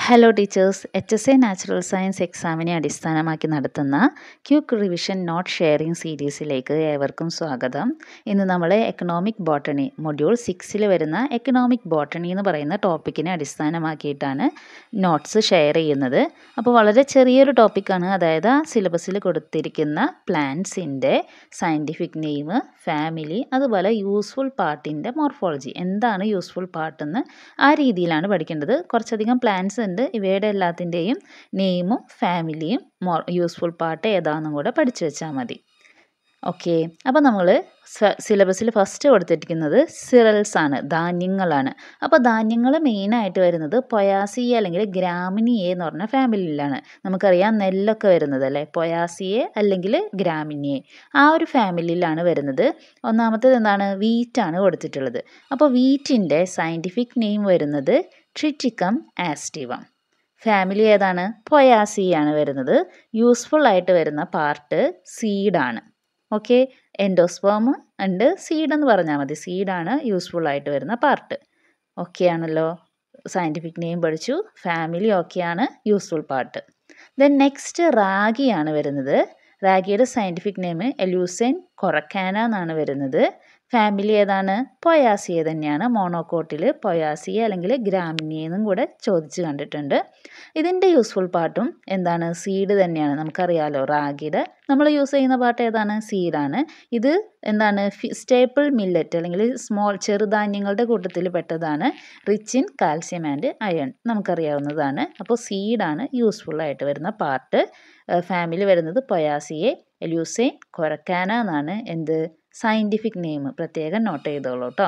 Hello teachers, HSA natural science എക്സാമിനെ അടിസ്ഥാനമാക്കി നടത്തുന്ന ക്വിക്ക് റിവിഷൻ നോട്ട് ഷെയറിംഗ് സീരീസിലേക്ക് ഏവർക്കും സ്വാഗതം. ഇന്ന് നമ്മൾ എക്കണോമിക് ബോട്ടണി മൊഡ്യൂൾ 6 വരുന്ന എക്കണോമിക് ബോട്ടണി എന്ന് പറയുന്ന ടോപ്പിക്കിനെ അടിസ്ഥാനമാക്കിയിട്ടാണ് നോട്ട്സ് ഷെയർ ചെയ്യുന്നത്. അപ്പോൾ വളരെ ചെറിയൊരു ടോപ്പിക്കാണ്, അതായത് സിലബസിൽ കൊടുത്തിരിക്കുന്ന പ്ലാന്റ്സിൻ്റെ സയൻറ്റിഫിക് നെയിം, ഫാമിലി, അതുപോലെ യൂസ്ഫുൾ പാർട്ടിൻ്റെ മോർഫോളജി, എന്താണ് യൂസ്ഫുൾ പാർട്ടെന്ന് ആ രീതിയിലാണ് പഠിക്കേണ്ടത്. കുറച്ചധികം പ്ലാന്റ്സ് ഉണ്ട്, ഇവയുടെ എല്ലാത്തിൻ്റെയും നെയിമും ഫാമിലിയും യൂസ്ഫുൾ പാർട്ട് ഏതാണെന്നും കൂടെ പഠിച്ചു വെച്ചാൽ മതി. ഓക്കെ, അപ്പോൾ നമ്മൾ സിലബസിൽ ഫസ്റ്റ് കൊടുത്തിരിക്കുന്നത് സിറൽസ് ആണ്, ധാന്യങ്ങളാണ്. അപ്പോൾ ധാന്യങ്ങൾ മെയിനായിട്ട് വരുന്നത് പൊയാസിയെ അല്ലെങ്കിൽ ഗ്രാമിനിയെ എന്ന് പറഞ്ഞ ഫാമിലിയിലാണ്. നമുക്കറിയാം നെല്ലൊക്കെ വരുന്നത് അല്ലേ, പൊയാസിയെ അല്ലെങ്കിൽ ഗ്രാമിനിയെ, ആ ഒരു ഫാമിലിയിലാണ് വരുന്നത്. ഒന്നാമത്തേത് എന്താണ്, വീറ്റാണ് കൊടുത്തിട്ടുള്ളത്. അപ്പോൾ വീറ്റിൻ്റെ സയൻറ്റിഫിക് നെയിം വരുന്നത് ട്രിറ്റിക്കം ആസ്റ്റിവം. ഫാമിലി ഏതാണ്, പൊയാസിയാണ് വരുന്നത്. യൂസ്ഫുൾ ആയിട്ട് വരുന്ന പാർട്ട് സീഡാണ്. ഓക്കെ, എൻഡോസ്പേം ഉണ്ട്, സീഡ് എന്ന് പറഞ്ഞാൽ മതി. സീഡാണ് യൂസ്ഫുൾ ആയിട്ട് വരുന്ന പാർട്ട്. ഓക്കെ ആണല്ലോ, സയൻറ്റിഫിക് നെയിം പഠിച്ചു, ഫാമിലി ഓക്കെയാണ്, യൂസ്ഫുൾ പാർട്ട്. ദെൻ നെക്സ്റ്റ് റാഗിയാണ് വരുന്നത്. റാഗിയുടെ സയൻറ്റിഫിക് നെയിം എലൂസൈൻ കൊറക്കാന എന്നാണ് വരുന്നത്. ഫാമിലി ഏതാണ്, പൊയാസിയെ തന്നെയാണ്. മോണോക്കോട്ടിൽ പൊയാസിയെ അല്ലെങ്കിൽ ഗ്രാമിനിയെ എന്നും കൂടെ ചോദിച്ച് കണ്ടിട്ടുണ്ട്. ഇതിൻ്റെ യൂസ്ഫുൾ പാർട്ടും എന്താണ്, സീഡ് തന്നെയാണ്. നമുക്കറിയാലോ റാഗിയുടെ നമ്മൾ യൂസ് ചെയ്യുന്ന പാർട്ട് ഏതാണ്, സീഡാണ്. ഇത് എന്താണ്, സ്റ്റേപ്പിൾ മില്ലറ്റ് അല്ലെങ്കിൽ ചെറുധാന്യങ്ങളുടെ കൂട്ടത്തിൽ പെട്ടതാണ്. Rich in calcium and iron, നമുക്കറിയാവുന്നതാണ്. അപ്പോൾ സീഡാണ് യൂസ്ഫുൾ ആയിട്ട് വരുന്ന പാർട്ട്. ഫാമിലി വരുന്നത് പൊയാസിയെ, എലൂസൈൻ കൊറക്കാന എന്നാണ് എന്ത് സയൻറ്റിഫിക് നെയിം, പ്രത്യേകം നോട്ട് ചെയ്തോളൂ കേട്ടോ.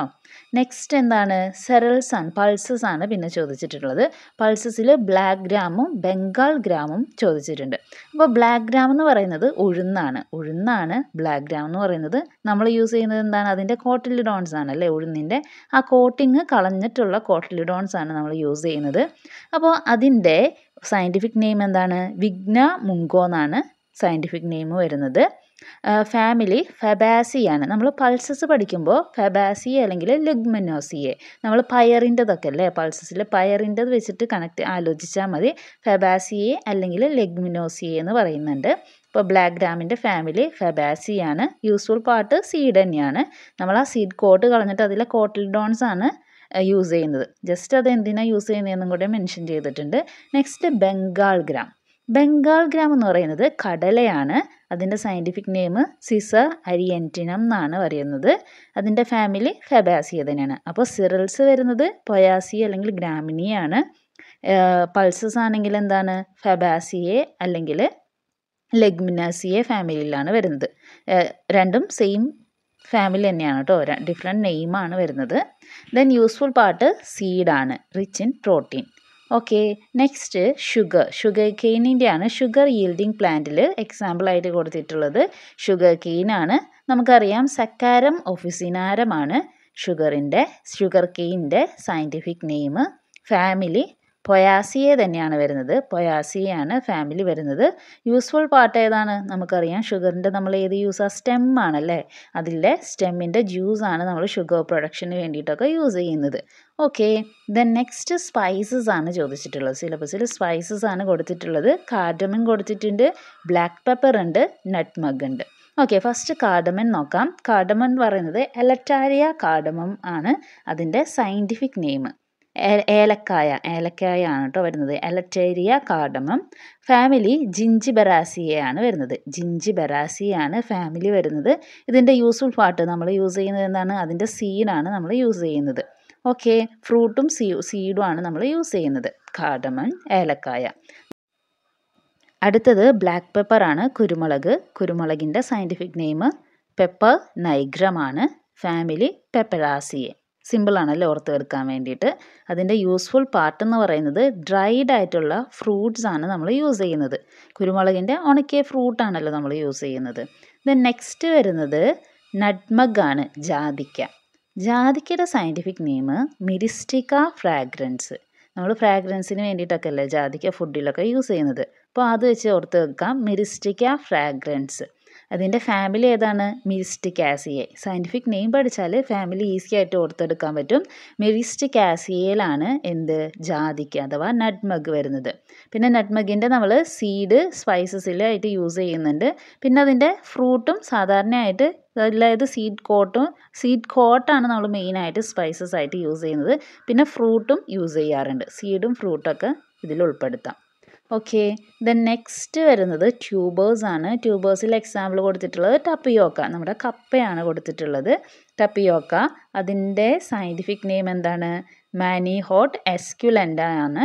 നെക്സ്റ്റ് എന്താണ്, സെറൽസ് ആണ്, പൾസസ് ആണ് പിന്നെ ചോദിച്ചിട്ടുള്ളത്. പൾസസിൽ ബ്ലാക്ക് ഗ്രാമും ബംഗാൾ ഗ്രാമും ചോദിച്ചിട്ടുണ്ട്. അപ്പോൾ ബ്ലാക്ക് ഗ്രാം എന്ന് പറയുന്നത് ഉഴുന്നാണ് ബ്ലാക്ക് ഗ്രാം എന്ന് പറയുന്നത്. നമ്മൾ യൂസ് ചെയ്യുന്നത് എന്താണ്, അതിൻ്റെ കോട്ടിലിഡോൺസ് ആണ് അല്ലേ, ഉഴുന്നിൻ്റെ ആ കോട്ടിങ് കളഞ്ഞിട്ടുള്ള കോട്ടിലിഡോൺസ് ആണ് നമ്മൾ യൂസ് ചെയ്യുന്നത്. അപ്പോൾ അതിൻ്റെ സയൻറ്റിഫിക് നെയിം എന്താണ്, വിഗ്ന മുങ്കോ എന്നാണ് സയൻറ്റിഫിക് നെയിം വരുന്നത്. ഫാമിലി ഫബാസിയാണ്. നമ്മൾ പൾസസ് പഠിക്കുമ്പോൾ ഫബാസിയെ അല്ലെങ്കിൽ ലെഗ്മിനോസിയെ, നമ്മൾ പയറിൻ്റെതൊക്കെ അല്ലേ, പൾസസിൽ പയറിൻ്റെത് വെച്ചിട്ട് ആലോചിച്ചാൽ മതി. ഫബാസിയെ അല്ലെങ്കിൽ ലെഗ്മിനോസിയെ എന്ന് പറയുന്നുണ്ട്. ഇപ്പോൾ ബ്ലാക്ക് ഗ്രാമിൻ്റെ ഫാമിലി ഫബാസിയാണ്. യൂസ്ഫുൾ പാർട്ട് സീഡ് തന്നെയാണ്. നമ്മൾ ആ സീഡ് കോട്ട് കളഞ്ഞിട്ട് അതിലെ കോട്ടിൽഡോൺസ് ആണ് യൂസ് ചെയ്യുന്നത്. ജസ്റ്റ് അത് എന്തിനാണ് യൂസ് ചെയ്യുന്നതെന്നും കൂടെ മെൻഷൻ ചെയ്തിട്ടുണ്ട്. നെക്സ്റ്റ് ബംഗാൾ ഗ്രാം എന്ന് പറയുന്നത് കടലയാണ്. അതിൻ്റെ സയൻറ്റിഫിക് നെയിം സിസർ അരിയൻറ്റിനം എന്നാണ് പറയുന്നത്. അതിൻ്റെ ഫാമിലി ഫബാസിയ തന്നെയാണ്. അപ്പോൾ സിറൽസ് വരുന്നത് പൊയാസിയ അല്ലെങ്കിൽ ഗ്രാമിനിയാണ്. പൾസസ് ആണെങ്കിൽ എന്താണ്, ഫബാസിയെ അല്ലെങ്കിൽ ലെഗ്മിനാസിയെ ഫാമിലിയിലാണ് വരുന്നത്. രണ്ടും സെയിം ഫാമിലി തന്നെയാണ് കേട്ടോ, ഡിഫറെൻറ്റ് നെയിമാണ് വരുന്നത്. ദെൻ യൂസ്ഫുൾ പാർട്ട് സീഡാണ്, rich in protein. Okay, next sugar കെയിനിൻ്റെയാണ്. ഷുഗർ ഈൽഡിങ് പ്ലാന്റിൽ എക്സാമ്പിളായിട്ട് കൊടുത്തിട്ടുള്ളത് ഷുഗർ കെയിനാണ്. നമുക്കറിയാം സക്കാരം ഒഫിസിനാരമാണ് ഷുഗർ കെയിൻ്റെ സയൻറ്റിഫിക് നെയിം. ഫാമിലി പൊയാസിയെ തന്നെയാണ് വരുന്നത്. പൊയാസിയാണ് ഫാമിലി വരുന്നത്. യൂസ്ഫുൾ പാർട്ട് ഏതാണ്, നമുക്കറിയാം ഷുഗറിൻ്റെ നമ്മൾ ഏത് യൂസാണ്, സ്റ്റെം ആണല്ലേ. അതിലെ സ്റ്റെമ്മിൻ്റെ ജ്യൂസാണ് നമ്മൾ ഷുഗർ പ്രൊഡക്ഷന് വേണ്ടിയിട്ടൊക്കെ യൂസ് ചെയ്യുന്നത്. ഓക്കെ, ദെൻ നെക്സ്റ്റ് സ്പൈസസ് ആണ് ചോദിച്ചിട്ടുള്ളത്. സിലബസിൽ സ്പൈസസ് ആണ് കൊടുത്തിട്ടുള്ളത്. കാർഡമൻ കൊടുത്തിട്ടുണ്ട്, ബ്ലാക്ക് പെപ്പർ ഉണ്ട്, നട്ട്മഗ് ഉണ്ട്. ഓക്കെ, ഫസ്റ്റ് കാർഡമൻ നോക്കാം. കാർഡമൻ എന്ന് പറയുന്നത് എലറ്റാരിയ കാർഡമം ആണ് അതിൻ്റെ സയൻറ്റിഫിക് നെയിം. ഏലക്കായ ആണ് കേട്ടോ വരുന്നത്, എലറ്റേരിയ കാർഡമം. ഫാമിലി ജിഞ്ചിബെറാസിയയാണ് വരുന്നത്. ജിഞ്ചിബെറാസിയാണ് ഫാമിലി വരുന്നത്. ഇതിൻ്റെ യൂസ്ഫുൾ പാർട്ട് നമ്മൾ യൂസ് ചെയ്യുന്നത് എന്താണ്, അതിൻ്റെ സീഡാണ് നമ്മൾ യൂസ് ചെയ്യുന്നത്. ഓക്കെ, ഫ്രൂട്ടും സീഡും ആണ് നമ്മൾ യൂസ് ചെയ്യുന്നത്. കാർഡമൻ, ഏലക്കായ. അടുത്തത് ബ്ലാക്ക് പെപ്പർ ആണ്, കുരുമുളകിൻ്റെ സയൻറ്റിഫിക് നെയിം പെപ്പർ നൈഗ്രമാണ്. ഫാമിലി പെപ്പറാസിയെ. സിമ്പിളാണല്ലോ ഓർത്ത് എടുക്കാൻ വേണ്ടിയിട്ട്. അതിൻ്റെ യൂസ്ഫുൾ പാർട്ട് എന്ന് പറയുന്നത് ഡ്രൈഡ് ആയിട്ടുള്ള ഫ്രൂട്ട്സ് ആണ് നമ്മൾ യൂസ് ചെയ്യുന്നത്. കുരുമുളകിൻ്റെ ഉണക്കിയ ഫ്രൂട്ടാണല്ലോ നമ്മൾ യൂസ് ചെയ്യുന്നത്. ദെൻ നെക്സ്റ്റ് വരുന്നത് നട്ട്മഗ് ആണ്, ജാതിക്കയുടെ സയൻറ്റിഫിക് നെയിം മിരിസ്റ്റിക്ക ഫ്രാഗ്രൻസ്. നമ്മൾ ഫ്രാഗ്രൻസിന് വേണ്ടിയിട്ടൊക്കെ അല്ലേ ജാതിക്ക ഫുഡിലൊക്കെ യൂസ് ചെയ്യുന്നത്. അപ്പോൾ അത് വെച്ച് ഓർത്ത് വെക്കാം, മിരിസ്റ്റിക്ക ഫ്രാഗ്രൻസ്. അതിൻ്റെ ഫാമിലി ഏതാണ്? മിരിസ്റ്റിക്കാസിയെ. സയൻറ്റിഫിക് നെയിം പഠിച്ചാൽ ഫാമിലി ഈസി ആയിട്ട് ഓർത്തെടുക്കാൻ പറ്റും. മിരിസ്റ്റിക്കാസിയയിലാണ് എന്ത്? ജാതിക്ക അഥവാ നട്ട്മഗ് വരുന്നത്. പിന്നെ നട്ട്മഗിൻ്റെ നമ്മൾ സീഡ് സ്പൈസസിലായിട്ട് യൂസ് ചെയ്യുന്നുണ്ട്. പിന്നെ അതിൻ്റെ ഫ്രൂട്ടും സാധാരണയായിട്ട്, അതായത് സീഡ് കോട്ടാണ് നമ്മൾ മെയിനായിട്ട് സ്പൈസസ് ആയിട്ട് യൂസ് ചെയ്യുന്നത്. പിന്നെ ഫ്രൂട്ടും യൂസ് ചെയ്യാറുണ്ട്. സീഡും ഫ്രൂട്ടൊക്കെ ഇതിൽ ഉൾപ്പെടുത്താം. ഓക്കെ, ദെൻ നെക്സ്റ്റ് വരുന്നത് ട്യൂബേഴ്സ് ആണ്. ട്യൂബേഴ്സിൽ എക്സാമ്പിൾ കൊടുത്തിട്ടുള്ളത് ടപ്പിയോക്ക, നമ്മുടെ കപ്പയാണ് കൊടുത്തിട്ടുള്ളത്. ടപ്പിയോക്ക, അതിൻ്റെ സയൻറ്റിഫിക് നെയിം എന്താണ്? മാനിഹോട്ട് എസ്ക്യുലൻഡ ആണ്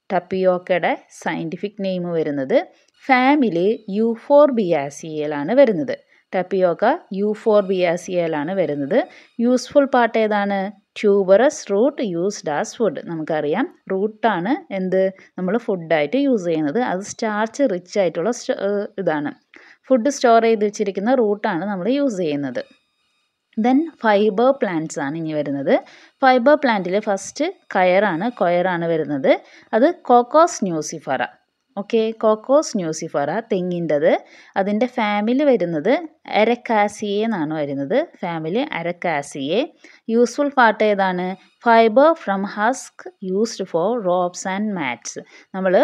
ടപ്പിയോക്കയുടെ സയൻറ്റിഫിക് നെയിം വരുന്നത്. ഫാമിലി യൂഫോർബിയാസിയയിലാണ് വരുന്നത്. ടപ്പിയോക്ക യൂഫോർബിയാസിയയിലാണ് വരുന്നത്. യൂസ്ഫുൾ പാർട്ട് ഏതാണ്? Tuberous root used as food. നമുക്കറിയാം റൂട്ടാണ് എന്ത് നമ്മൾ ഫുഡായിട്ട് യൂസ് ചെയ്യുന്നത്. അത് സ്റ്റാർച്ച് റിച്ച് ആയിട്ടുള്ള ഇതാണ്. ഫുഡ് സ്റ്റോർ ചെയ്ത് വെച്ചിരിക്കുന്ന റൂട്ടാണ് നമ്മൾ യൂസ് ചെയ്യുന്നത്. ദെൻ ഫൈബർ പ്ലാന്റ്സ് ആണ് ഇനി വരുന്നത്. ഫൈബർ പ്ലാന്റിൽ ഫസ്റ്റ് കൊയറാണ് വരുന്നത്. അത് Cocos nucifera. Okay, Cocos nucifera തെങ്ങിൻ്റെത്. അതിൻ്റെ ഫാമിലി വരുന്നത് അരക്കാസിയെ എന്നാണ് വരുന്നത്. Family Arecaceae. യൂസ്ഫുൾ പാർട്ട് ഏതാണ്? Fibre from husk used for ropes and mats. നമ്മൾ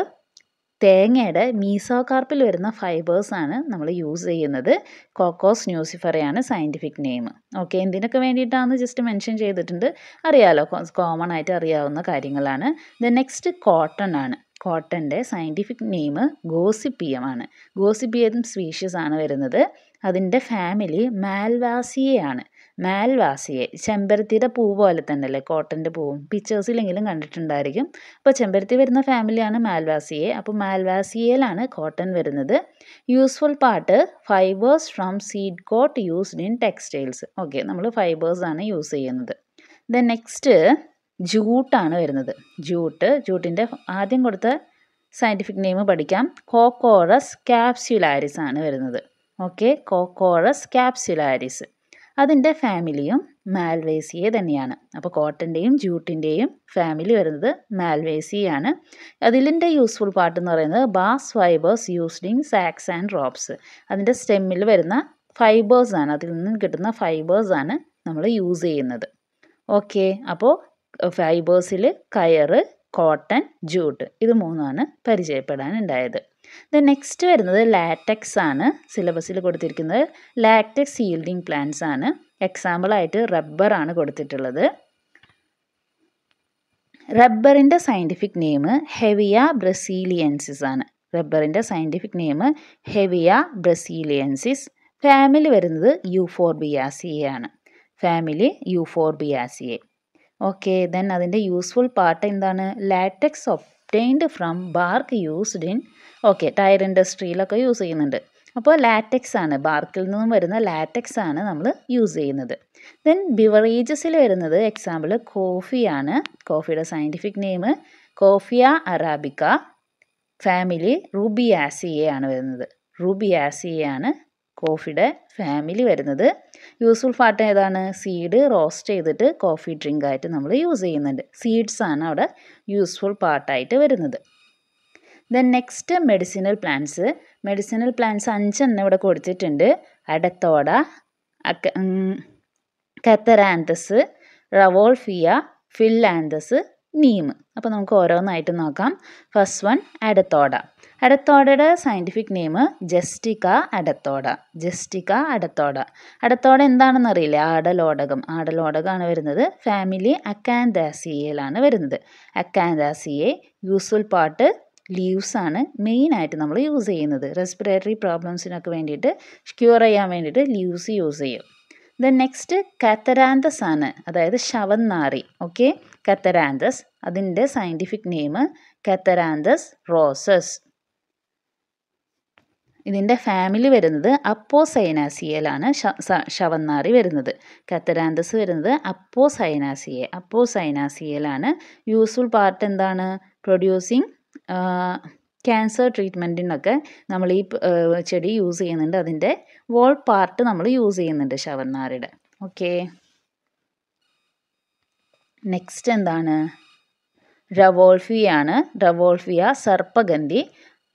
തേങ്ങയുടെ മീസോകാർപ്പിൽ വരുന്ന ഫൈബേഴ്സാണ് നമ്മൾ യൂസ് ചെയ്യുന്നത്. കോക്കോസ് ന്യൂസിഫറയാണ് സയൻറ്റിഫിക് നെയിം. ഓക്കെ, എന്തിനൊക്കെ വേണ്ടിയിട്ടാണെന്ന് ജസ്റ്റ് മെൻഷൻ ചെയ്തിട്ടുണ്ട്. അറിയാലോ, കോമൺ ആയിട്ട് അറിയാവുന്ന കാര്യങ്ങളാണ്. ദെൻ നെക്സ്റ്റ് കോട്ടൺ ആണ്. കോട്ടൻ്റെ സയൻറ്റിഫിക് നെയിം ഗോസിപ്പിയം ആണ്. ഗോസിപ്പിയം സ്പീഷീസ് ആണ് വരുന്നത്. അതിൻ്റെ ഫാമിലി മാൽവാസിയെ ആണ്. മാൽവാസിയെ, ചെമ്പരത്തിയുടെ പൂ പോലെ തന്നെ അല്ലേ കോട്ടൻ്റെ പൂവും? പിക്ചേഴ്സിലെങ്കിലും കണ്ടിട്ടുണ്ടായിരിക്കും. അപ്പോൾ ചെമ്പരത്തി വരുന്ന ഫാമിലിയാണ് മാൽവാസിയെ. അപ്പോൾ മാൽവാസിയയിലാണ് കോട്ടൺ വരുന്നത്. Useful part fibres from seed coat used in textiles. Okay, നമ്മൾ ഫൈബേഴ്സാണ് യൂസ് ചെയ്യുന്നത്. ദെൻ നെക്സ്റ്റ് ജൂട്ടാണ് വരുന്നത്. ജൂട്ടിൻ്റെ ആദ്യം കൊടുത്ത സയൻറ്റിഫിക് നെയിം പഠിക്കാം. കോക്കോറസ് ക്യാപ്സ്യുലാരിസ് ആണ് വരുന്നത്. ഓക്കെ, കോക്കോറസ് ക്യാപ്സ്യുലാരിസ്. അതിൻ്റെ ഫാമിലിയും മാൽവേസിയെ തന്നെയാണ്. അപ്പോൾ കോട്ടൻ്റെയും ജൂട്ടിൻ്റെയും ഫാമിലി വരുന്നത് മാൽവേസിയാണ്. അതിലിൻ്റെ യൂസ്ഫുൾ പാർട്ട് എന്ന് പറയുന്നത് bast fibres used in sacks and ropes. അതിൻ്റെ സ്റ്റെമ്മിൽ വരുന്ന ഫൈബേഴ്സാണ്, അതിൽ നിന്നും കിട്ടുന്ന ഫൈബേഴ്സാണ് നമ്മൾ യൂസ് ചെയ്യുന്നത്. ഓക്കെ, അപ്പോൾ ഫൈബേഴ്സിൽ കയറ്, കോട്ടൺ, ജൂട്ട്, ഇത് മൂന്നുമാണ് പരിചയപ്പെടാനുണ്ടായത്. ദെൻ നെക്സ്റ്റ് വരുന്നത് ലാറ്റക്സ് ആണ്. സിലബസിൽ കൊടുത്തിരിക്കുന്നത് ലാറ്റക്സ് ഈൽഡിങ് പ്ലാന്റ്സ് ആണ്. എക്സാമ്പിളായിട്ട് റബ്ബറാണ് കൊടുത്തിട്ടുള്ളത്. റബ്ബറിൻ്റെ സയൻറ്റിഫിക് നെയിം ഹെവിയ ബ്രസീലിയൻസിസ് ആണ്. റബ്ബറിൻ്റെ scientific name Hevea brasiliensis. Family വരുന്നത് യൂഫോർബിയാസിയെ ആണ്. Family Euphorbiaceae. ഓക്കെ, ദെൻ അതിൻ്റെ യൂസ്ഫുൾ പാർട്ട് എന്താണ്? Latex obtained from bark used in tyre ഇൻഡസ്ട്രിയിലൊക്കെ യൂസ് ചെയ്യുന്നുണ്ട്. അപ്പോൾ ലാറ്റക്സ് ആണ്, ബാർക്കിൽ നിന്നും വരുന്ന ലാറ്റക്സ് ആണ് നമ്മൾ യൂസ് ചെയ്യുന്നത്. ദെൻ ബിവറേജസിൽ വരുന്നത് എക്സാമ്പിൾ കോഫിയാണ്. കോഫിയുടെ scientific name Coffea arabica. Family Rubiaceae ആണ് വരുന്നത്. റൂബിയാസിയെ ആണ് കോഫിയുടെ ഫാമിലി വരുന്നത്. യൂസ്ഫുൾ പാർട്ട് ഏതാണ്? സീഡ് റോസ്റ്റ് ചെയ്തിട്ട് കോഫി ഡ്രിങ്ക് ആയിട്ട് നമ്മൾ യൂസ് ചെയ്യുന്നുണ്ട്. സീഡ്സ് ആണ് അവിടെ യൂസ്ഫുൾ പാർട്ടായിട്ട് വരുന്നത്. Then next medicinal plants. Medicinal plants 5 ഇവിടെ കൊടുത്തിട്ടുണ്ട്. അഡത്തോഡ, കത്തറാന്തസ്, റവോൾഫിയ, ഫില്ലാന്തസ്, നീം. അപ്പോൾ നമുക്ക് ഓരോന്നായിട്ട് നോക്കാം. First one Adhatoda. അഡത്തോഡയുടെ scientific name Justicia adhatoda. Justicia adhatoda. Adhatoda എന്താണെന്ന് അറിയില്ലേ? ആടലോടകമാണ് വരുന്നത്. ഫാമിലി അക്കാന്താസിയയിലാണ് വരുന്നത്. അക്കാന്താസിയെ. യൂസ്ഫുൾ പാർട്ട് ലീവ്സ് ആണ് മെയിനായിട്ട് നമ്മൾ യൂസ് ചെയ്യുന്നത്. റെസ്പിറേറ്ററി പ്രോബ്ലംസിനൊക്കെ വേണ്ടിയിട്ട്, ക്യൂർ ചെയ്യാൻ വേണ്ടിയിട്ട് ലീവ്സ് യൂസ് ചെയ്യും. ദെൻ നെക്സ്റ്റ് കത്തരാന്തസ് ആണ്, അതായത് ശവന്നാറി. ഓക്കെ, കത്തരാന്തസ്. അതിൻ്റെ സയൻറ്റിഫിക് നെയിം കത്തരാന്തസ് റോസസ്. ഇതിൻ്റെ ഫാമിലി വരുന്നത് അപ്പോസൈനാസിയയിലാണ് ശവന്നാറി വരുന്നത്. കത്തരാന്തസ് വരുന്നത് അപ്പോസൈനാസിയയിലാണ്. യൂസ്ഫുൾ പാർട്ട് എന്താണ്? പ്രൊഡ്യൂസിങ് ക്യാൻസർ ട്രീറ്റ്മെൻറ്റിനൊക്കെ നമ്മൾ ഈ ചെടി യൂസ് ചെയ്യുന്നുണ്ട്. അതിൻ്റെ വോൾ പാർട്ട് നമ്മൾ യൂസ് ചെയ്യുന്നുണ്ട് ശവന്നാറിയുടെ. ഓക്കെ, നെക്സ്റ്റ് എന്താണ്? റവോൾഫിയ ആണ്. റവോൾഫിയ സർപ്പഗന്ധി.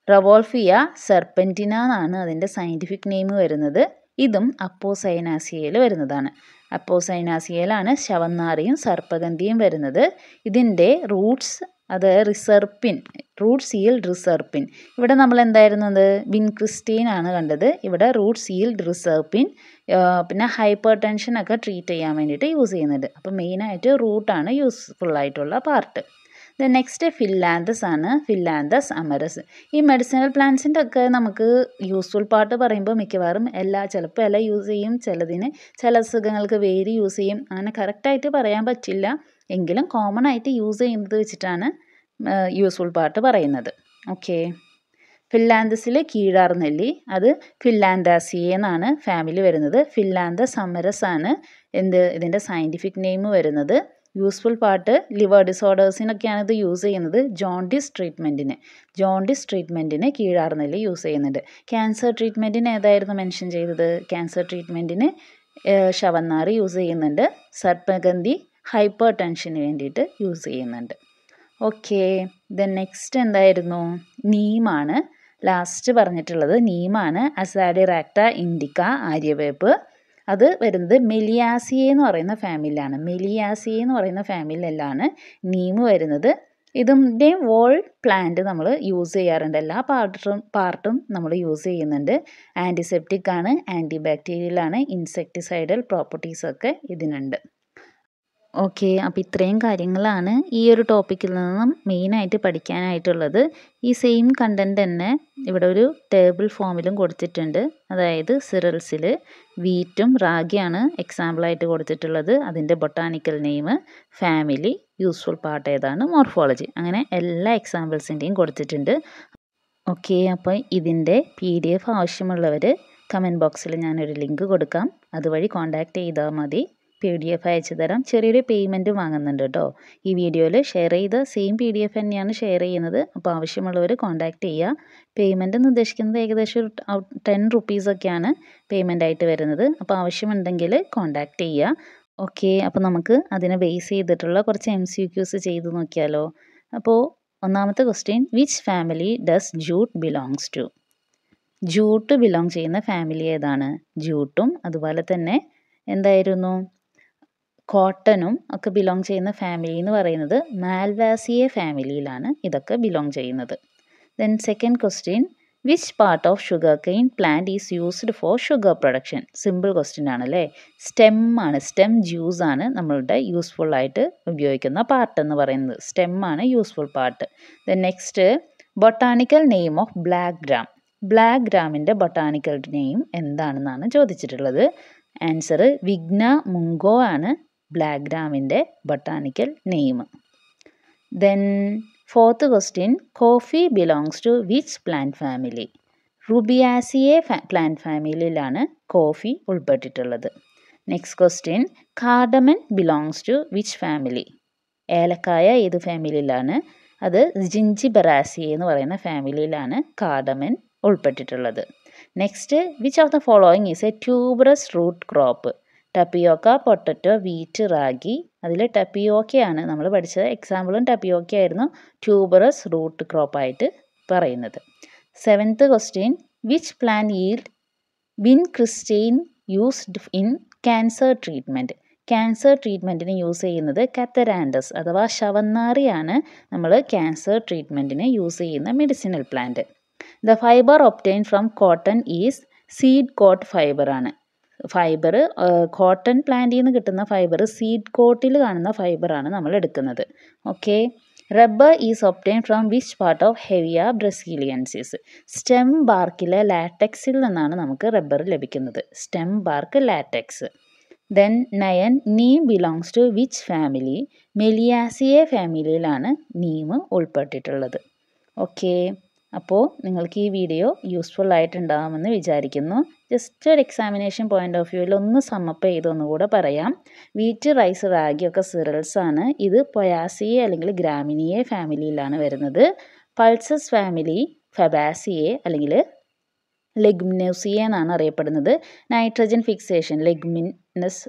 റവോൾഫിയ സെർപെൻറ്റിന എന്നാണ് അതിൻ്റെ സയൻറ്റിഫിക് നെയിം വരുന്നത്. ഇതും അപ്പോസൈനാസിയയിൽ വരുന്നതാണ്. അപ്പോസൈനാസിയയിലാണ് ശവന്നാറിയും സർപ്പഗന്ധിയും വരുന്നത്. ഇതിൻ്റെ റൂട്ട്സ് അത് റിസർപ്പിൻ, റൂട്ട്സ് ഈൽഡ് റിസർപ്പിൻ. ഇവിടെ നമ്മൾ എന്തായിരുന്നത് വിൻക്രിസ്റ്റീൻ ആണ് കണ്ടത്. ഇവിടെ റൂട്ട്സ് ഈൽഡ് റിസർപ്പിൻ. പിന്നെ ഹൈപ്പർ ടെൻഷനൊക്കെ ട്രീറ്റ് ചെയ്യാൻ വേണ്ടിയിട്ട് യൂസ് ചെയ്യുന്നുണ്ട്. അപ്പോൾ മെയിനായിട്ട് റൂട്ടാണ് യൂസ്ഫുൾ ആയിട്ടുള്ള പാർട്ട്. നെക്സ്റ്റ് ഫില്ലാന്തസ് ആണ്, ഫില്ലാന്തസ് അമരസ്. ഈ മെഡിസിനൽ പ്ലാന്റ്സിൻ്റെ ഒക്കെ നമുക്ക് യൂസ്ഫുൾ പാർട്ട് പറയുമ്പോൾ മിക്കവാറും ചിലപ്പോൾ ഇല യൂസ് ചെയ്യും, ചില അസുഖങ്ങൾക്ക് വേര് യൂസ് ചെയ്യും. അങ്ങനെ കറക്റ്റായിട്ട് പറയാൻ പറ്റില്ല, എങ്കിലും കോമൺ ആയിട്ട് യൂസ് ചെയ്യുന്നത് വെച്ചിട്ടാണ് യൂസ്ഫുൾ പാർട്ട് പറയുന്നത്. ഓക്കെ. ഫില്ലാന്തസിൽ കീഴാർനെല്ലി, അത് ഫില്ലാന്താസിയ എന്നാണ് ഫാമിലി വരുന്നത്. ഫില്ലാന്തസ് അമരസ് ആണ് ഇതിൻ്റെ സയൻറ്റിഫിക് നെയിം വരുന്നത്. യൂസ്ഫുൾ പാർട്ട് ലിവർ ഡിസോർഡേഴ്സിനൊക്കെയാണ് ഇത് യൂസ് ചെയ്യുന്നത്. ജോണ്ടിസ് ട്രീറ്റ്മെൻറ്റിന് കീഴാർനെല്ലി യൂസ് ചെയ്യുന്നുണ്ട്. ക്യാൻസർ ട്രീറ്റ്മെൻറ്റിന് ഏതായിരുന്നു മെൻഷൻ ചെയ്തത്? ക്യാൻസർ ട്രീറ്റ്മെൻറ്റിന് ശവന്നാറി യൂസ് ചെയ്യുന്നുണ്ട്. സർപ്പഗന്ധി ഹൈപ്പർ ടെൻഷന് വേണ്ടിയിട്ട് യൂസ് ചെയ്യുന്നുണ്ട്. ഓക്കെ. നെക്സ്റ്റ് എന്തായിരുന്നു? നീമാണ് ലാസ്റ്റ് പറഞ്ഞിട്ടുള്ളത്. നീമാണ് അസാഡിറാക്ട ഇൻഡിക്ക ആര്യവേപ്പ്. അത് വരുന്നത് മെലിയാസിയ എന്ന് പറയുന്ന ഫാമിലിയിലാണ്. മെലിയാസിയ എന്ന് പറയുന്ന ഫാമിലിയിലാണ് നീം വരുന്നത്. ഇതിൻ്റെ വോൾ പ്ലാന്റ് നമ്മൾ യൂസ് ചെയ്യാറുണ്ട്. എല്ലാ പാർട്ടും നമ്മൾ യൂസ് ചെയ്യുന്നുണ്ട്. ആൻറ്റിസെപ്റ്റിക് ആണ്, ആൻറ്റി ബാക്ടീരിയൽ ആണ്, ഇൻസെക്ടിസൈഡൽ പ്രോപ്പർട്ടീസൊക്കെ ഇതിനുണ്ട്. ഓക്കെ. അപ്പോൾ ഇത്രയും കാര്യങ്ങളാണ് ഈ ഒരു ടോപ്പിക്കിൽ നിന്നും മെയിനായിട്ട് പഠിക്കാനായിട്ടുള്ളത്. ഈ സെയിം കണ്ടൻറ്റ് തന്നെ ഇവിടെ ഒരു ടേബിൾ ഫോമിലും കൊടുത്തിട്ടുണ്ട്. അതായത് സിറൽസിൽ വീറ്റും റാഗിയാണ് എക്സാമ്പിളായിട്ട് കൊടുത്തിട്ടുള്ളത്. അതിൻ്റെ botanical name, family, useful part ഏതാണ്, മോർഫോളജി, അങ്ങനെ എല്ലാ എക്സാമ്പിൾസിൻ്റെയും കൊടുത്തിട്ടുണ്ട്. ഓക്കെ. അപ്പോൾ ഇതിൻ്റെ PDF ആവശ്യമുള്ളവർ കമൻറ്റ് ബോക്സിൽ ഞാനൊരു ലിങ്ക് കൊടുക്കാം. അതുവഴി കോൺടാക്റ്റ് ചെയ്താൽ മതി. PDF അയച്ചു തരാം. ചെറിയൊരു പേയ്മെൻറ്റ് വാങ്ങുന്നുണ്ട് കേട്ടോ. ഈ വീഡിയോയിൽ ഷെയർ ചെയ്ത സെയിം PDF തന്നെയാണ് ഷെയർ ചെയ്യുന്നത്. അപ്പോൾ ആവശ്യമുള്ളവർ കോൺടാക്റ്റ് ചെയ്യുക. പേയ്മെൻറ്റ് എന്ന് ഉദ്ദേശിക്കുന്നത് ഏകദേശം 10 റുപ്പീസൊക്കെയാണ് പേയ്മെൻ്റ് ആയിട്ട് വരുന്നത്. അപ്പോൾ ആവശ്യമുണ്ടെങ്കിൽ കോൺടാക്റ്റ് ചെയ്യുക. ഓക്കെ. അപ്പോൾ നമുക്ക് അതിനെ ബേസ് ചെയ്തിട്ടുള്ള കുറച്ച് MCQs ചെയ്ത് നോക്കിയാലോ. അപ്പോൾ ഒന്നാമത്തെ question, which family does jute belongs to? Jute belong ചെയ്യുന്ന ഫാമിലി ഏതാണ്? ജൂട്ടും അതുപോലെ തന്നെ എന്തായിരുന്നു കോട്ടനും ഒക്കെ ബിലോങ് ചെയ്യുന്ന ഫാമിലി എന്ന് പറയുന്നത് മാൽവാസിയെ ഫാമിലിയിലാണ് ഇതൊക്കെ ബിലോങ് ചെയ്യുന്നത്. Then second question, which part of sugar cane plant is used for sugar production? Simple question ആണല്ലേ. സ്റ്റെം ജ്യൂസ് ആണ് നമ്മളുടെ യൂസ്ഫുൾ ആയിട്ട് ഉപയോഗിക്കുന്ന പാർട്ട് എന്ന് പറയുന്നത്. സ്റ്റെം ആണ് useful part. Then next, botanical name of black gram. Black ഗ്രാമിൻ്റെ botanical name എന്താണെന്നാണ് ചോദിച്ചിട്ടുള്ളത്. ആൻസർ വിഗ്ന മുങ്കോ ആണ് ബ്ലാക്ക് ഗ്രാമിൻ്റെ botanical name. Then fourth question, coffee belongs to which plant family? Rubiaceae plant ഫാമിലിയിലാണ് coffee ഉൾപ്പെട്ടിട്ടുള്ളത്. Next question, cardamom belongs to which family? ഏലക്കായ ഏത് ഫാമിലിയിലാണ്? അത് ജിഞ്ചിബെറാസിയെ എന്ന് പറയുന്ന ഫാമിലിയിലാണ് കാർഡമൻ ഉൾപ്പെട്ടിട്ടുള്ളത്. Next, which of the following is a tuberous root crop? Tapioca, potato, wheat, ragi. അതിൽ ടപ്പിയോക്കയാണ് നമ്മൾ പഠിച്ചത്. എക്സാമ്പിളും ടപ്പിയോക്ക ആയിരുന്നു ട്യൂബറസ് റൂട്ട് ക്രോപ്പായിട്ട് പറയുന്നത്. Seventh question, which plant yield vincristine used in cancer treatment? Cancer ട്രീറ്റ്മെൻറ്റിന് യൂസ് ചെയ്യുന്നത് കത്തരാൻഡസ് അഥവാ ശവന്നാറിയാണ് നമ്മൾ ക്യാൻസർ ട്രീറ്റ്മെൻറ്റിന് യൂസ് ചെയ്യുന്ന medicinal plant. The fibre obtain from cotton is seed coat fibre ആണ്. ഫൈബർ കോട്ടൺ പ്ലാന്റിൽ നിന്ന് കിട്ടുന്ന ഫൈബർ സീഡ് കോട്ടിൽ കാണുന്ന ഫൈബറാണ് നമ്മൾ എടുക്കുന്നത്. Okay. Rubber is obtain from which part of Hevea brasiliensis? Stem ബാർക്കിലെ ലാറ്റക്സിൽ നിന്നാണ് നമുക്ക് റബ്ബർ ലഭിക്കുന്നത്. Stem bark latex. Then nine, neem belongs to which family? Meliaceae ഫാമിലിയിലാണ് നീം ഉൾപ്പെട്ടിട്ടുള്ളത്. ഓക്കെ. അപ്പോൾ നിങ്ങൾക്ക് ഈ വീഡിയോ യൂസ്ഫുൾ ആയിട്ടുണ്ടാകുമെന്ന് വിചാരിക്കുന്നു. ജസ്റ്റ് ഒരു എക്സാമിനേഷൻ പോയിൻ്റ് ഓഫ് വ്യൂവിൽ ഒന്ന് സമ്മപ്പ് ചെയ്തൊന്നുകൂടെ പറയാം. വീറ്റ്, റൈസ്, റാഗി ഒക്കെ സിറൽസ് ആണ്. ഇത് പൊയാസിയെ അല്ലെങ്കിൽ ഗ്രാമിനിയെ ഫാമിലിയിലാണ് വരുന്നത്. പൾസസ് ഫാമിലി ഫബാസിയെ അല്ലെങ്കിൽ ലെഗ്മിനോസിയെ എന്നാണ് അറിയപ്പെടുന്നത്. നൈട്രജൻ ഫിക്സേഷൻ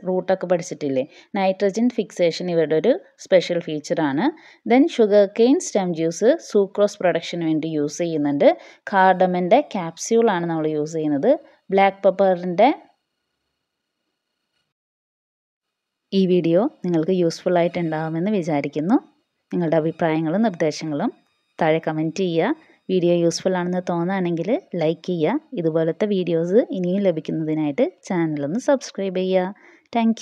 റൂട്ടൊക്കെ പഠിച്ചിട്ടില്ലേ? നൈട്രജൻ ഫിക്സേഷൻ ഇവരുടെ ഒരു സ്പെഷ്യൽ ഫീച്ചറാണ്. Then sugar cane stem juice sucrose പ്രൊഡക്ഷന് വേണ്ടി യൂസ് ചെയ്യുന്നുണ്ട്. കാർഡമൻ്റെ ക്യാപ്സ്യൂളാണ് നമ്മൾ യൂസ് ചെയ്യുന്നത്. ബ്ലാക്ക് പെപ്പറിൻ്റെ ഈ വീഡിയോ നിങ്ങൾക്ക് യൂസ്ഫുൾ ആയിട്ടുണ്ടാകുമെന്ന് വിചാരിക്കുന്നു. നിങ്ങളുടെ അഭിപ്രായങ്ങളും നിർദ്ദേശങ്ങളും താഴെ കമൻറ്റ് ചെയ്യുക. വീഡിയോ യൂസ്ഫുൾ ആണെന്ന് തോന്നുകയാണെങ്കിൽ ലൈക്ക് ചെയ്യുക. ഇതുപോലത്തെ വീഡിയോസ് ഇനിയും ലഭിക്കുന്നതിനായിട്ട് ചാനലൊന്ന് സബ്സ്ക്രൈബ് ചെയ്യുക. താങ്ക്